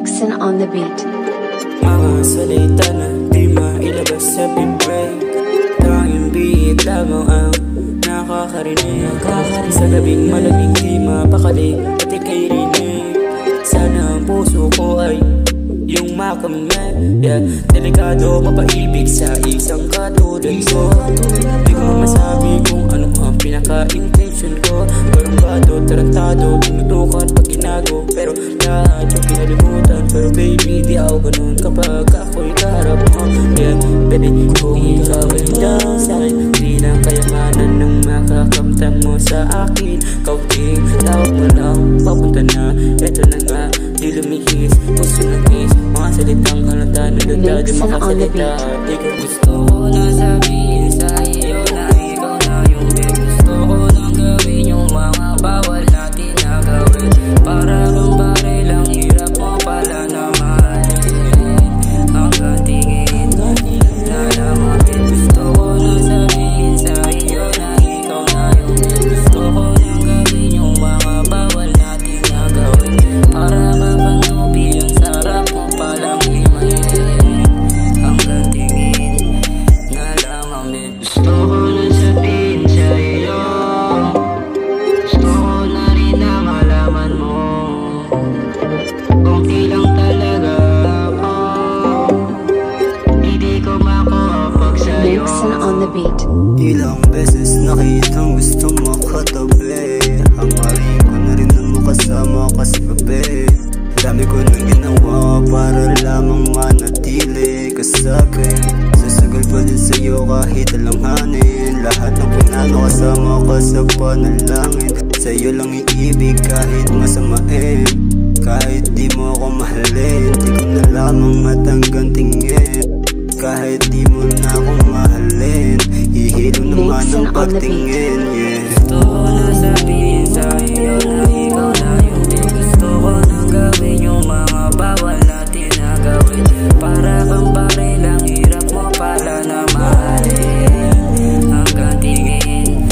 Linkson on the beat. Mga salita na di mailabas sa bibig, tanging beat lamang ang nakakarinig. Sa gabing malamig di mapakali at ika'y rinig. Sana ang puso ko ay yung makamit, yeah. Delikado mapaibig sa isang katulad ko. Di ko masabi kung ano ang pinaka-intention ko. Barangado, tarantado, tinutukan pag ginago, pero lahat yung pinalimutan. Pero baby, di ako ganun kapag ako'y kaharap mo, yeah. Pwede kung ikaw ay down sa'kin, di lang kayamanan ng makakamtan mo sa akin. Kaunting tawag mo lang, papunta na, eto na nga. Di lumihis, puso na kiss, mga salitang halata na ganda, di makasalita. Di ko gusto ko na sabihin sa iyo na ikaw na yung babe. Gusto ko lang gawin yung mga bawal natin na gawin. Para bang pare lang, hirap mo pala na mahalin. Hanggang tingin na lamang babe. Gusto ko na sabihin sa iyo na ikaw na yung babe. Gusto ko lang gawin yung mga bawal natin na gawin. Para mapantupi ang sarap mo palang himayin. Hanggang tingin na lamang babe. Gusto ko na sabihin sa iyo, gusto ko na rin na malaman mo, konti lang talaga ako, hindi ko makapag sa'yo. Linkson on the beat. Ilang beses nakitang gusto mo katabi, hangarin ko na rin na makasama ka sa gabi. Dami ko nang ginawa para lamang manatili ka sa'kin. Sasagal pa din sa'yo kahit alanganin. Lahat ng pinano kasama ka sa panalangin. Sa'yo lang iibig kahit masamain. Kahit di mo ako mahalin, di ko na lamang matanggang tingin. Kahit di mo na ako mahalin, hihilo naman ang pagtingin, yeah. Gusto ko na sabihin sa iyo na ikaw na yung babe. Gusto ko na gawin yung mga bawal natin na gawin. Para bang pare lang, hirap mo pala na mahalin. Hanggang tingin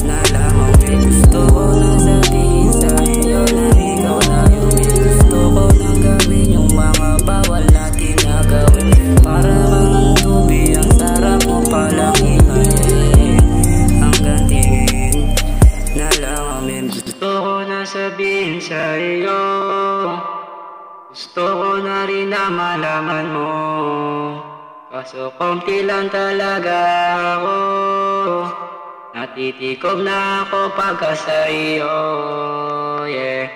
na lamang babe. Gusto ko na sabihin sa iyo na ikaw na yung babe. Gusto ko na gawin yung mga bawal natin na gawin. Para bang tubi ang sarap mo palang himayin. Hanggang tingin na lamang babe. Gusto ko na sabihin sa iyo, gusto ko na rin na malaman mo, kaso konti lang talaga ako, natitikom na ako pagka sa iyo, yeah.